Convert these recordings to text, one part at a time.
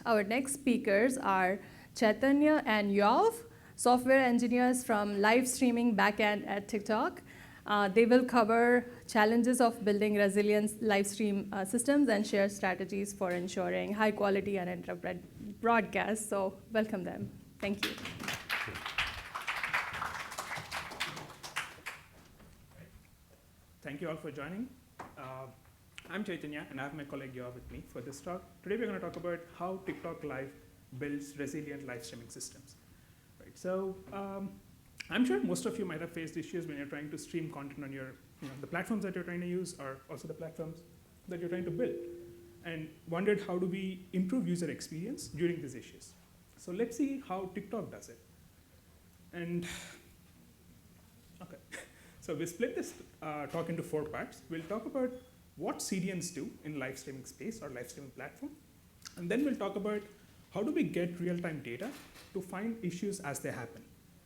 Our next speakers are Chaitanya and Yov, software engineers from live streaming backend at TikTok. They will cover challenges of building resilient live stream systems and share strategies for ensuring high quality uninterrupted broadcasts. So welcome them. Thank you. Thank you all for joining. I'm Chaitanya, and I have my colleague Yov with me for this talk. Today we're going to talk about how TikTok Live builds resilient live streaming systems. Right. So I'm sure most of you might have faced issues when you're trying to stream content on your, the platforms that you're trying to use, or also the platforms that you're trying to build, and wondered how do we improve user experience during these issues. So let's see how TikTok does it. And okay. So we split this talk into 4 parts. We'll talk about what CDNs do in live streaming space or live streaming platform. And then we'll talk about how do we get real-time data to find issues as they happen.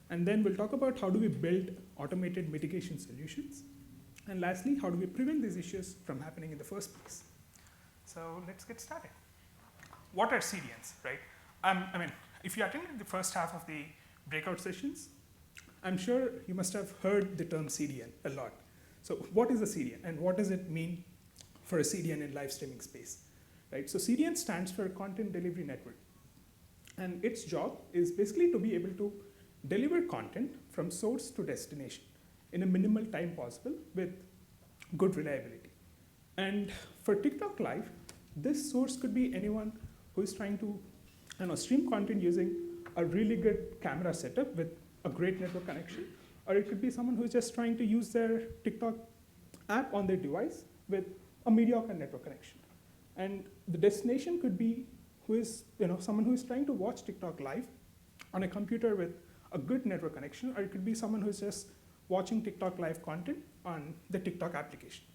And then we'll talk about how do we build automated mitigation solutions. And lastly, how do we prevent these issues from happening in the first place. So let's get started. What are CDNs, right? I mean, if you attended the first half of the breakout sessions, I'm sure you must have heard the term CDN a lot. So what is a CDN, and what does it mean for a CDN in live streaming space, right? So CDN stands for Content Delivery Network. And its job is basically to be able to deliver content from source to destination in a minimal time possible with good reliability. And for TikTok Live, this source could be anyone who is trying to stream content using a really good camera setup with a great network connection, or it could be someone who's just trying to use their TikTok app on their device with a mediocre network connection. And the destination could be someone who is trying to watch TikTok Live on a computer with a good network connection, or it could be someone who's just watching TikTok Live content on the TikTok application,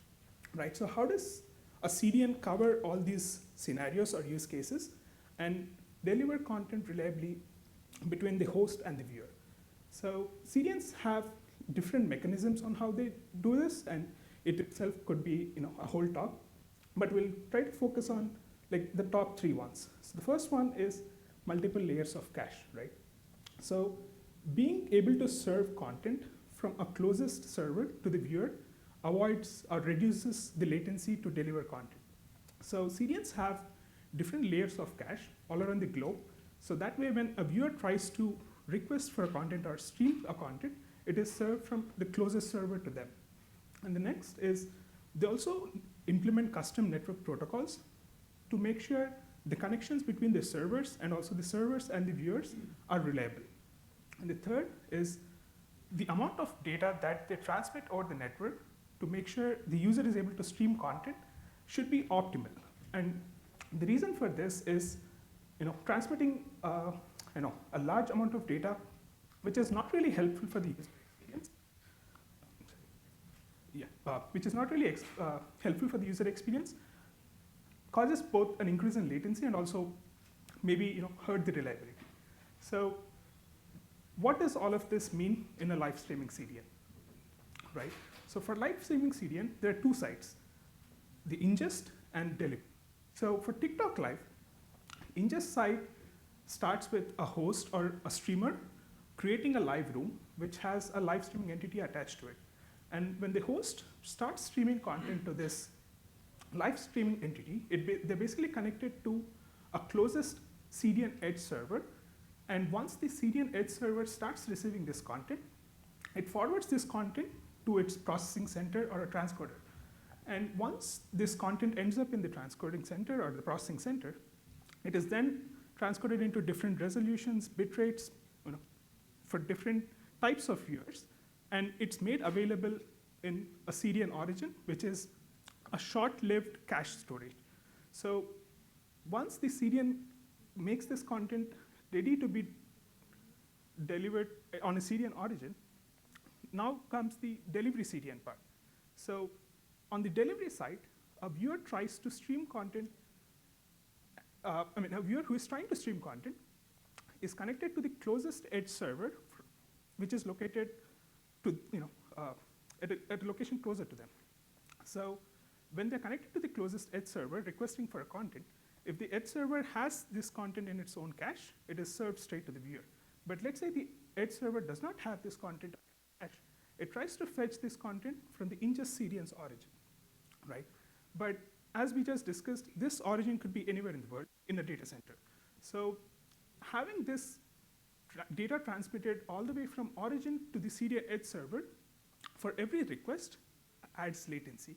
right? So how does a CDN cover all these scenarios or use cases and deliver content reliably between the host and the viewer? So CDNs have different mechanisms on how they do this, and it itself could be a whole talk, but we'll try to focus on the top 3 ones. So the first one is multiple layers of cache, right? So being able to serve content from a closest server to the viewer avoids or reduces the latency to deliver content. So CDNs have different layers of cache all around the globe. So that way, when a viewer tries to request for a content or stream a content, it is served from the closest server to them. And the next is they also implement custom network protocols to make sure the connections between the servers and also the servers and the viewers are reliable. And the third is the amount of data that they transmit over the network to make sure the user is able to stream content should be optimal. And the reason for this is transmitting a large amount of data, which is not really helpful for the user experience. Which is not really helpful for the user experience, causes both an increase in latency and also maybe hurt the reliability. So what does all of this mean in a live streaming CDN, right? So for live streaming CDN, there are 2 sides, the ingest and delivery. So for TikTok Live, ingest side starts with a host or a streamer creating a live room which has a live streaming entity attached to it. And when the host starts streaming content to this live streaming entity, they're basically connected to a closest CDN edge server. And once the CDN edge server starts receiving this content, it forwards this content to its processing center or a transcoder. And once this content ends up in the transcoding center or the processing center, it is then transcoded into different resolutions, bit rates, for different types of viewers. And it's made available in a CDN origin, which is a short-lived cache storage. So once the CDN makes this content ready to be delivered on a CDN origin, now comes the delivery CDN part. So on the delivery side, a viewer tries to stream content. A viewer who is trying to stream content is connected to the closest edge server, which is located to at a location closer to them. So when they're connected to the closest edge server requesting for a content, if the edge server has this content in its own cache, it is served straight to the viewer. But let's say the edge server does not have this content in cache. It tries to fetch this content from the ingest CDN's origin, right? But as we just discussed, this origin could be anywhere in the world in a data center. So having this data transmitted all the way from origin to the CDN edge server for every request adds latency.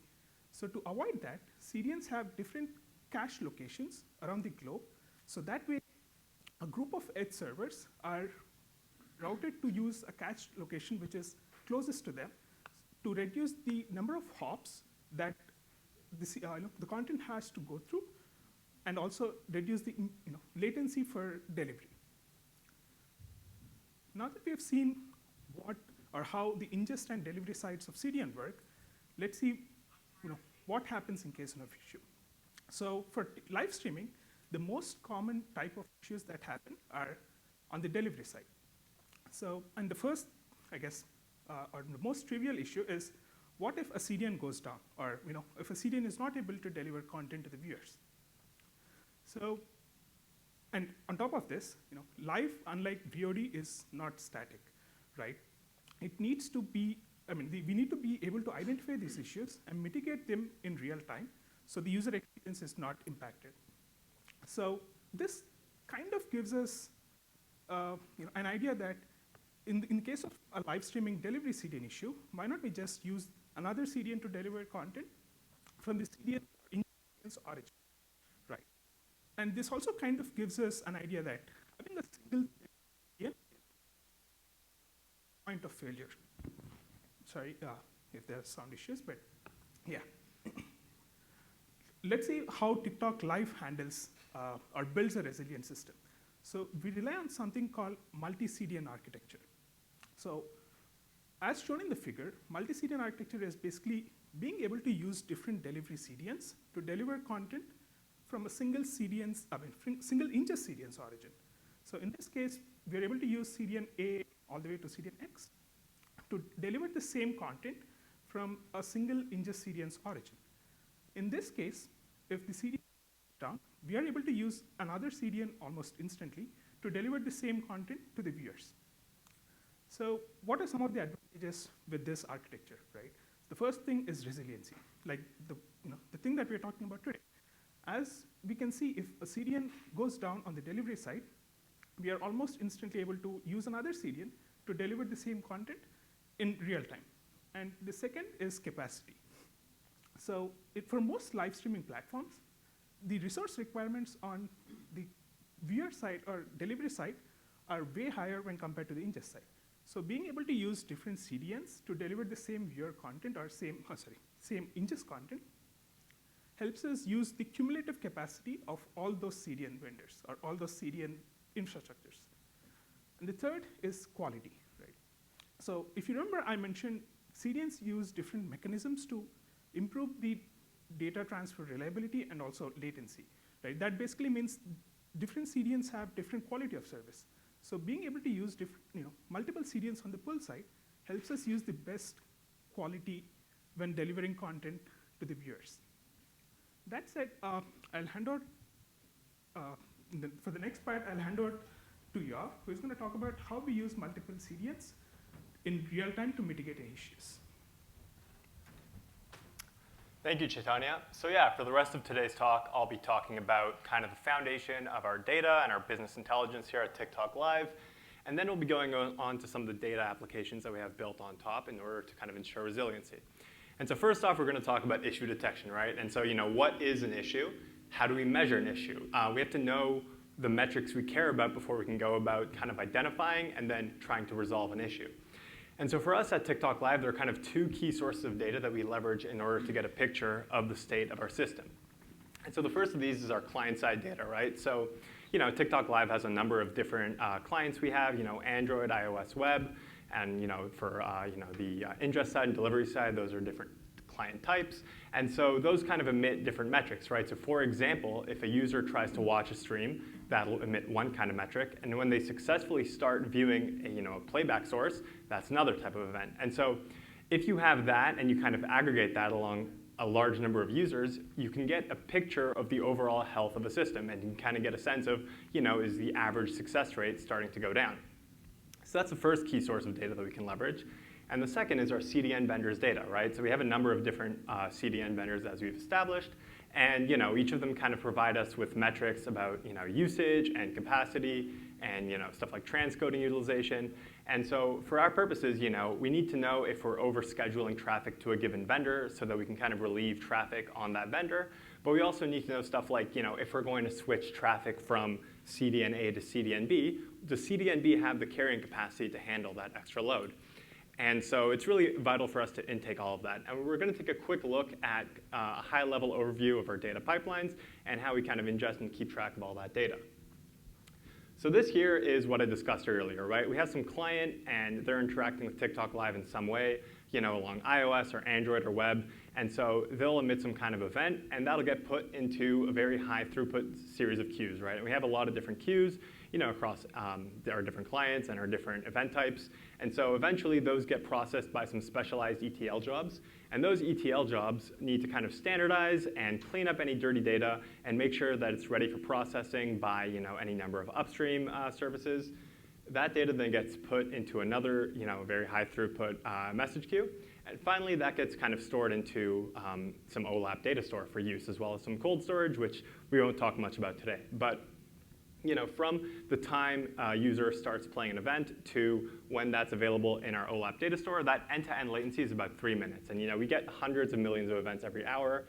So to avoid that, CDNs have different cache locations around the globe. So that way, a group of edge servers are routed to use a cache location which is closest to them to reduce the number of hops that the content has to go through, and also reduce the latency for delivery. Now that we have seen what or how the ingest and delivery sides of CDN work, let's see what happens in case of an issue. So for live streaming, the most common type of issues that happen are on the delivery side. So, and the first, I guess, or the most trivial issue is, what if a CDN goes down, or if a CDN is not able to deliver content to the viewers? So, and on top of this, live, unlike VOD, is not static, right? It needs to be, we need to be able to identify these issues and mitigate them in real time, so the user experience is not impacted. So this kind of gives us an idea that in case of a live streaming delivery CDN issue, why not we just use another CDN to deliver content from the CDN's origin, right? And this also kind of gives us an idea that having a single CDN point of failure. Sorry if there are sound issues, but yeah. Let's see how TikTok Live handles or builds a resilient system. So we rely on something called multi-CDN architecture. So as shown in the figure, multi-CDN architecture is basically being able to use different delivery CDNs to deliver content from a single single ingest CDN's origin. So in this case, we're able to use CDN A all the way to CDN X to deliver the same content from a single ingest CDN's origin. In this case, if the CDN is down, we are able to use another CDN almost instantly to deliver the same content to the viewers. So what are some of the advantages with this architecture, right? The first thing is resiliency, like the thing that we're talking about today. As we can see, if a CDN goes down on the delivery side, we are almost instantly able to use another CDN to deliver the same content in real time. And the second is capacity. So for most live streaming platforms, the resource requirements on the viewer side or delivery side are way higher when compared to the ingest side. So being able to use different CDNs to deliver the same viewer content or same ingest content helps us use the cumulative capacity of all those CDN vendors or all those CDN infrastructures. And the third is quality, right? So if you remember, I mentioned CDNs use different mechanisms to improve the data transfer reliability and also latency, right? That basically means different CDNs have different quality of service. So being able to use multiple CDNs on the pull side helps us use the best quality when delivering content to the viewers. That said, I'll hand out, for the next part, I'll hand over to Yoav, who is going to talk about how we use multiple CDNs in real time to mitigate issues. Thank you, Chaitanya. So yeah, for the rest of today's talk, I'll be talking about kind of the foundation of our data and our business intelligence here at TikTok Live. And then we'll be going on to some of the data applications that we have built on top in order to kind of ensure resiliency. And so first off, we're going to talk about issue detection, right? And so what is an issue? How do we measure an issue? We have to know the metrics we care about before we can go about kind of identifying and then trying to resolve an issue. And so for us at TikTok Live, there are kind of two key sources of data that we leverage in order to get a picture of the state of our system. And so the first of these is our client-side data, right? So TikTok Live has a number of different clients we have, Android, iOS, web, and for the ingest side and delivery side, those are different client types. And so those kind of emit different metrics, right? So for example, if a user tries to watch a stream, that'll emit one kind of metric. And when they successfully start viewing a playback source, that's another type of event. And so if you have that and you kind of aggregate that along a large number of users, you can get a picture of the overall health of a system, and you can kind of get a sense of, is the average success rate starting to go down? So that's the first key source of data that we can leverage. And the second is our CDN vendors data, right? So we have a number of different CDN vendors as we've established, and each of them kind of provide us with metrics about usage and capacity and stuff like transcoding utilization. And so for our purposes, we need to know if we're overscheduling traffic to a given vendor so that we can kind of relieve traffic on that vendor. But we also need to know stuff like, if we're going to switch traffic from CDN A to CDN B, does CDN B have the carrying capacity to handle that extra load? And so it's really vital for us to intake all of that. And we're going to take a quick look at a high-level overview of our data pipelines and how we kind of ingest and keep track of all that data. So this here is what I discussed earlier, right? We have some client, and they're interacting with TikTok Live in some way, along iOS or Android or web. And so they'll emit some kind of event, and that'll get put into a very high throughput series of queues, right? And we have a lot of different queues, across our different clients and our different event types. And so eventually those get processed by some specialized ETL jobs. And those ETL jobs need to kind of standardize and clean up any dirty data and make sure that it's ready for processing by any number of upstream services. That data then gets put into another very high throughput message queue. And finally, that gets kind of stored into some OLAP data store for use, as well as some cold storage, which we won't talk much about today. But from the time a user starts playing an event to when that's available in our OLAP data store, that end-to-end latency is about 3 minutes. And we get hundreds of millions of events every hour.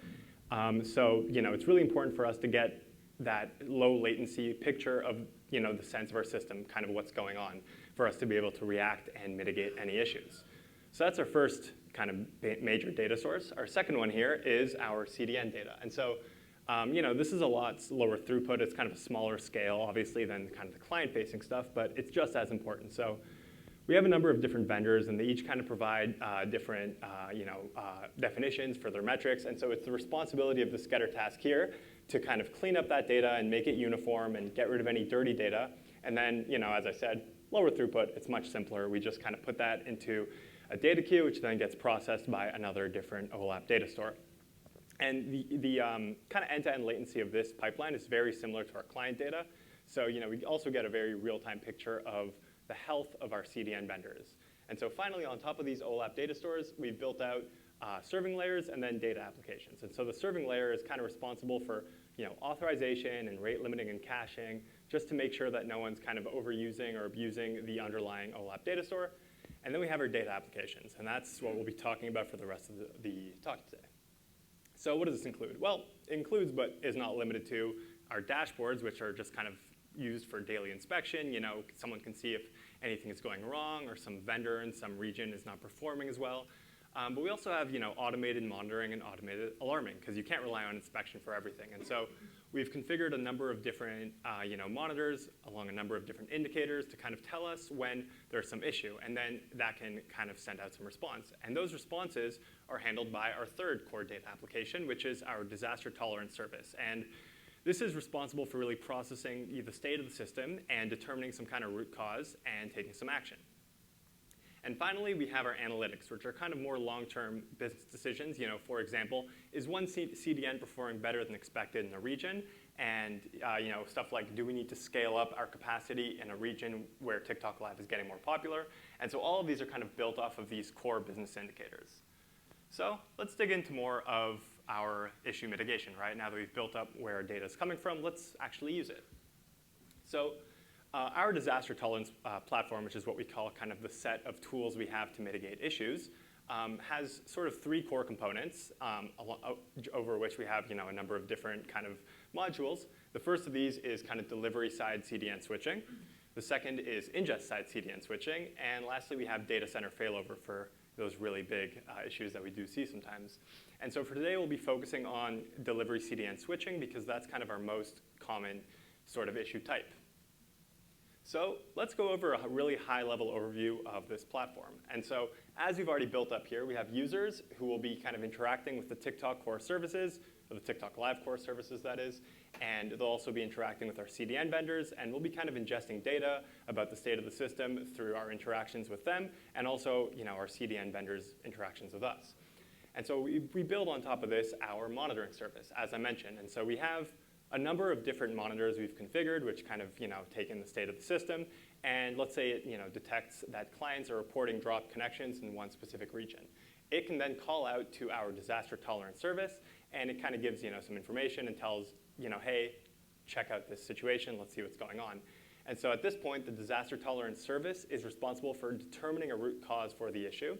So it's really important for us to get that low latency picture of the sense of our system, kind of what's going on, for us to be able to react and mitigate any issues. So that's our first kind of major data source. Our second one here is our CDN data. And so this is a lot lower throughput. It's kind of a smaller scale, obviously, than kind of the client-facing stuff, but it's just as important. So we have a number of different vendors, and they each kind of provide different definitions for their metrics. And so it's the responsibility of this getter task here to kind of clean up that data and make it uniform and get rid of any dirty data. And then, as I said, lower throughput, it's much simpler. We just kind of put that into a data queue, which then gets processed by another different OLAP data store. And the kind of end-to-end latency of this pipeline is very similar to our client data. So we also get a very real-time picture of the health of our CDN vendors. And so finally, on top of these OLAP data stores, we've built out serving layers and then data applications. And so the serving layer is kind of responsible for authorization and rate limiting and caching, just to make sure that no one's kind of overusing or abusing the underlying OLAP data store. And then we have our data applications, and that's what we'll be talking about for the rest of the talk today. So what does this include? Well, it includes, but is not limited to, our dashboards, which are just kind of used for daily inspection. Someone can see if anything is going wrong or some vendor in some region is not performing as well. But we also have automated monitoring and automated alarming, because you can't rely on inspection for everything. And so we've configured a number of different monitors along a number of different indicators to kind of tell us when there's some issue. And then that can kind of send out some response. And those responses are handled by our third core data application, which is our disaster tolerance service. And this is responsible for really processing the state of the system and determining some kind of root cause and taking some action. And finally, we have our analytics, which are kind of more long-term business decisions. For example, is one CDN performing better than expected in a region? And stuff like, do we need to scale up our capacity in a region where TikTok Live is getting more popular? And so all of these are kind of built off of these core business indicators. So let's dig into more of our issue mitigation, right? Now that we've built up where our data is coming from, let's actually use it. So our disaster tolerance platform, which is what we call kind of the set of tools we have to mitigate issues, has sort of three core components over which we have a number of different kind of modules. The first of these is kind of delivery-side CDN switching. The second is ingest-side CDN switching. And lastly, we have data center failover for those really big issues that we do see sometimes. And so for today, we'll be focusing on delivery CDN switching, because that's kind of our most common sort of issue type. So let's go over a really high-level overview of this platform. And so as we've already built up here, we have users who will be kind of interacting with the TikTok core services, or the TikTok Live core services, that is. And they'll also be interacting with our CDN vendors, and we'll be kind of ingesting data about the state of the system through our interactions with them, and also our CDN vendors' interactions with us. And so we build on top of this our monitoring service, as I mentioned. And so we have a number of different monitors we've configured, which kind of take in the state of the system. And let's say it detects that clients are reporting dropped connections in one specific region. It can then call out to our disaster tolerance service, and it kind of gives some information and tells hey, check out this situation, let's see what's going on. And so at this point, the disaster tolerance service is responsible for determining a root cause for the issue,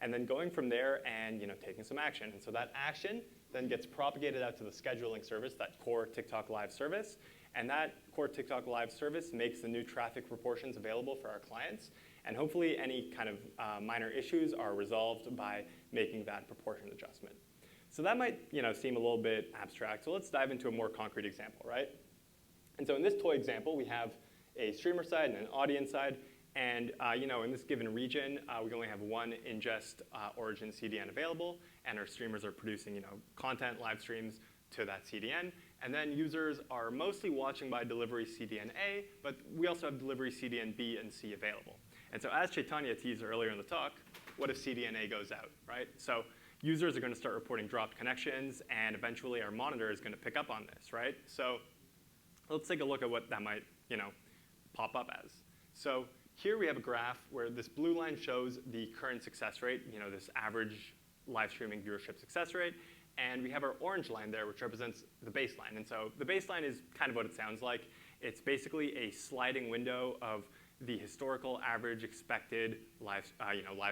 and then going from there and taking some action. And so that action then gets propagated out to the scheduling service, that core TikTok Live service, and that core TikTok Live service makes the new traffic proportions available for our clients, and hopefully any kind of minor issues are resolved by making that proportion adjustment. So that might seem a little bit abstract, so let's dive into a more concrete example, right? And so in this toy example, we have a streamer side and an audience side, and in this given region, we only have one ingest origin CDN available, and our streamers are producing content, live streams to that CDN. And then users are mostly watching by delivery CDN A, but we also have delivery CDN B and C available. And so as Chaitanya teased earlier in the talk, what if CDN A goes out, right? So users are going to start reporting dropped connections, and eventually our monitor is going to pick up on this, right? So let's take a look at what that might pop up as. So here we have a graph where this blue line shows the current success rate, this average live streaming viewership success rate, and we have our orange line there, which represents the baseline. And so the baseline is kind of what it sounds like. It's basically a sliding window of the historical average expected live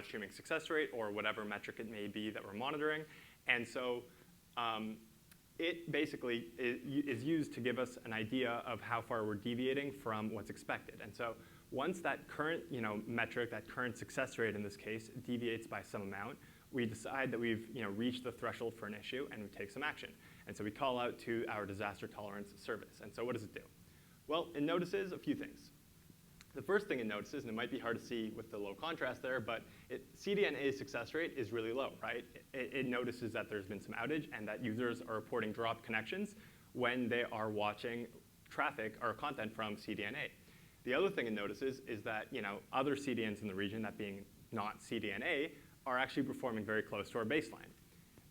streaming success rate, or whatever metric it may be that we're monitoring. And so it basically is used to give us an idea of how far we're deviating from what's expected. And so once that current metric, that current success rate in this case, deviates by some amount, we decide that we've reached the threshold for an issue, and we take some action. And so we call out to our disaster tolerance service. And so what does it do? Well, it notices a few things. The first thing it notices, and it might be hard to see with the low contrast there, but CDNA's success rate is really low, right? It notices that there's been some outage and that users are reporting dropped connections when they are watching traffic or content from CDNA. The other thing it notices is that other CDNs in the region, that being not CDNA, are actually performing very close to our baseline.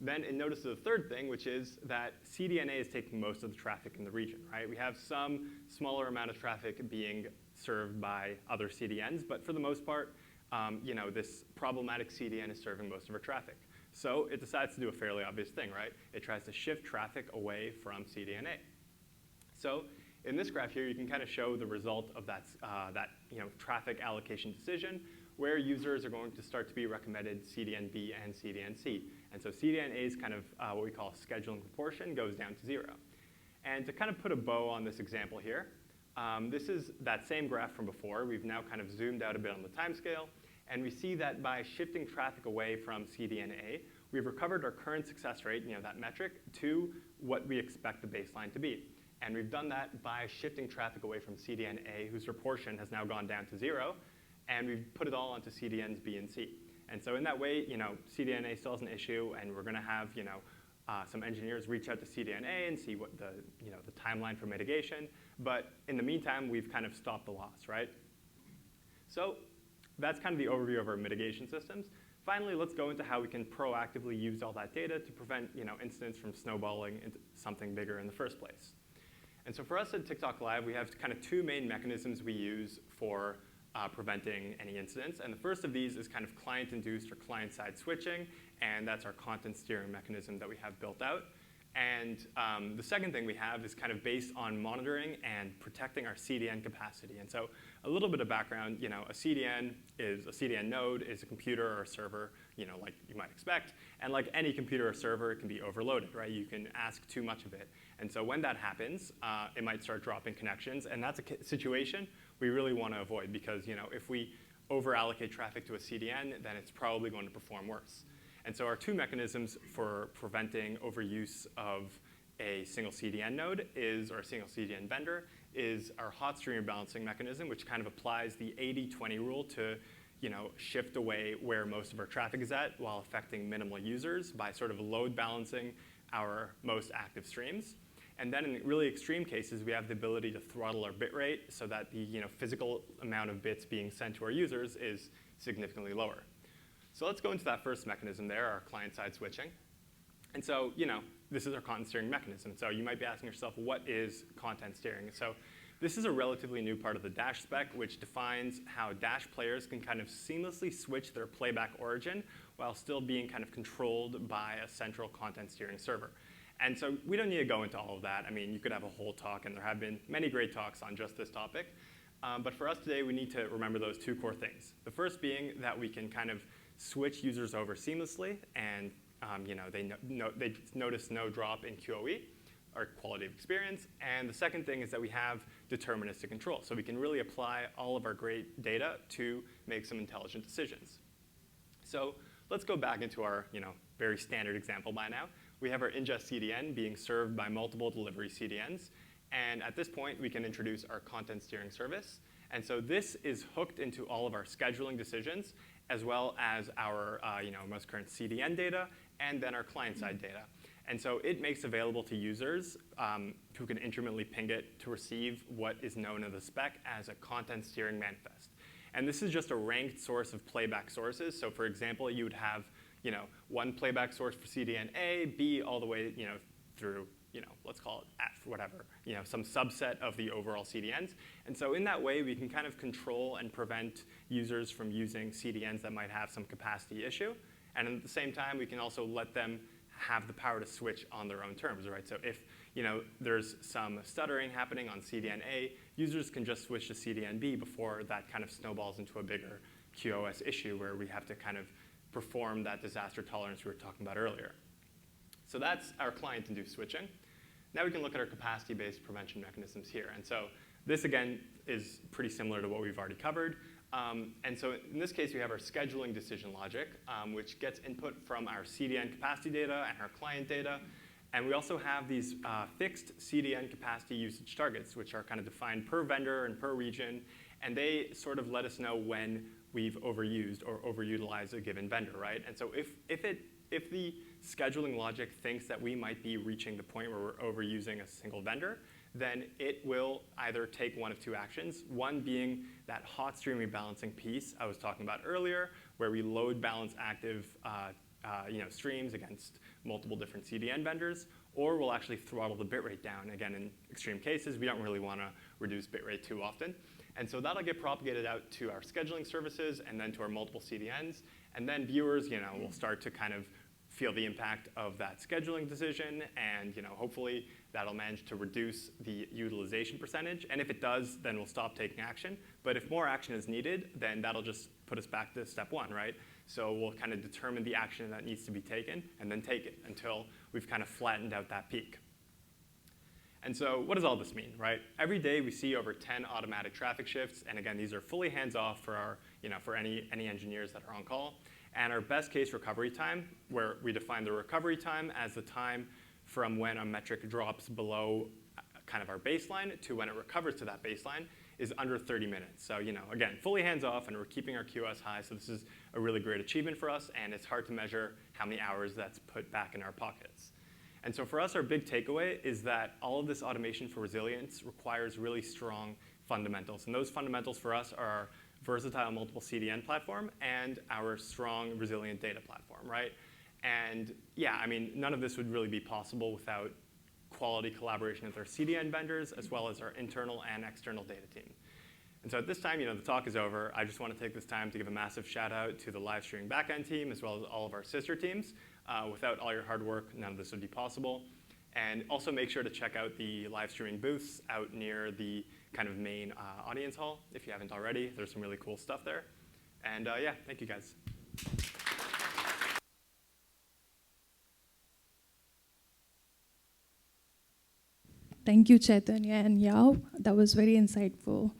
Then it notices a third thing, which is that CDNA is taking most of the traffic in the region, right? We have some smaller amount of traffic being served by other CDNs, but for the most part, this problematic CDN is serving most of our traffic. So it decides to do a fairly obvious thing, right? It tries to shift traffic away from CDNA. So in this graph here, you can kind of show the result of that traffic allocation decision, where users are going to start to be recommended CDN-B and CDN-C. And so CDN-A's kind of what we call scheduling proportion goes down to 0. And to kind of put a bow on this example here, this is that same graph from before. We've now kind of zoomed out a bit on the time scale, and we see that by shifting traffic away from CDN-A, we've recovered our current success rate, that metric, to what we expect the baseline to be. And we've done that by shifting traffic away from CDN-A, whose proportion has now gone down to 0, and we've put it all onto CDNs B and C. And so in that way, CDNA still has an issue, and we're going to have some engineers reach out to CDNA and see what the timeline for mitigation. But in the meantime, we've kind of stopped the loss, right? So that's kind of the overview of our mitigation systems. Finally, let's go into how we can proactively use all that data to prevent incidents from snowballing into something bigger in the first place. And so for us at TikTok Live, we have kind of two main mechanisms we use for preventing any incidents. And the first of these is kind of client-induced or client-side switching, and that's our content steering mechanism that we have built out. And the second thing we have is kind of based on monitoring and protecting our CDN capacity. And so a little bit of background, a CDN node is a computer or a server, like you might expect. And like any computer or server, it can be overloaded, right? You can ask too much of it. And so when that happens, it might start dropping connections. And that's a situation we really want to avoid, because if we over-allocate traffic to a CDN, then it's probably going to perform worse. And so our two mechanisms for preventing overuse of a single CDN node or a single CDN vendor is our hot stream rebalancing mechanism, which kind of applies the 80-20 rule to shift away where most of our traffic is at while affecting minimal users by sort of load balancing our most active streams. And then in really extreme cases, we have the ability to throttle our bit rate so that the physical amount of bits being sent to our users is significantly lower. So let's go into that first mechanism there, our client-side switching. And so, this is our content steering mechanism. So you might be asking yourself, what is content steering? So this is a relatively new part of the Dash spec, which defines how Dash players can kind of seamlessly switch their playback origin while still being kind of controlled by a central content steering server. And so we don't need to go into all of that. I mean, you could have a whole talk, and there have been many great talks on just this topic. But for us today, we need to remember those two core things. The first being that we can kind of switch users over seamlessly, and they notice no drop in QoE, or quality of experience. And the second thing is that we have deterministic control. So we can really apply all of our great data to make some intelligent decisions. So let's go back into our very standard example by now. We have our ingest CDN being served by multiple delivery CDNs. And at this point, we can introduce our content steering service. And so this is hooked into all of our scheduling decisions, as well as our most current CDN data, and then our client-side data. And so it makes available to users who can intermittently ping it to receive what is known in the spec as a content steering manifest. And this is just a ranked source of playback sources. So for example, you would have one playback source for CDN A, B, all the way through let's call it F, whatever, some subset of the overall CDNs. And so in that way, we can kind of control and prevent users from using CDNs that might have some capacity issue. And at the same time, we can also let them have the power to switch on their own terms, right? So if there's some stuttering happening on CDN A, users can just switch to CDN B before that kind of snowballs into a bigger QoS issue where we have to kind of perform that disaster tolerance we were talking about earlier. So that's our client-induced switching. Now we can look at our capacity-based prevention mechanisms here. And so this, again, is pretty similar to what we've already covered. And so in this case, we have our scheduling decision logic, which gets input from our CDN capacity data and our client data. And we also have these fixed CDN capacity usage targets, which are kind of defined per vendor and per region. And they sort of let us know when we've overused or overutilized a given vendor, right? And so if the scheduling logic thinks that we might be reaching the point where we're overusing a single vendor, then it will either take one of two actions, one being that hot stream rebalancing piece I was talking about earlier, where we load balance active streams against multiple different CDN vendors, or we'll actually throttle the bitrate down. Again, in extreme cases, we don't really want to reduce bitrate too often. And so that'll get propagated out to our scheduling services and then to our multiple CDNs. And then viewers will start to kind of feel the impact of that scheduling decision, and hopefully that'll manage to reduce the utilization percentage. And if it does, then we'll stop taking action. But if more action is needed, then that'll just put us back to step one, right? So we'll kind of determine the action that needs to be taken and then take it until we've kind of flattened out that peak. And so what does all this mean, right? Every day we see over 10 automatic traffic shifts. And again, these are fully hands-off for our, for any engineers that are on call. And our best case recovery time, where we define the recovery time as the time from when a metric drops below kind of our baseline to when it recovers to that baseline, is under 30 minutes. So again, fully hands-off, and we're keeping our QoS high. So this is a really great achievement for us, and it's hard to measure how many hours that's put back in our pockets. And so for us, our big takeaway is that all of this automation for resilience requires really strong fundamentals. And those fundamentals for us are our versatile multiple CDN platform and our strong resilient data platform, right? And yeah, I mean, none of this would really be possible without quality collaboration with our CDN vendors, as well as our internal and external data team. And so at this time, the talk is over. I just want to take this time to give a massive shout out to the live streaming backend team, as well as all of our sister teams. Without all your hard work, none of this would be possible. And also make sure to check out the live streaming booths out near the kind of main audience hall if you haven't already. There's some really cool stuff there. And yeah, thank you guys. Thank you, Chaitanya and Yao. That was very insightful.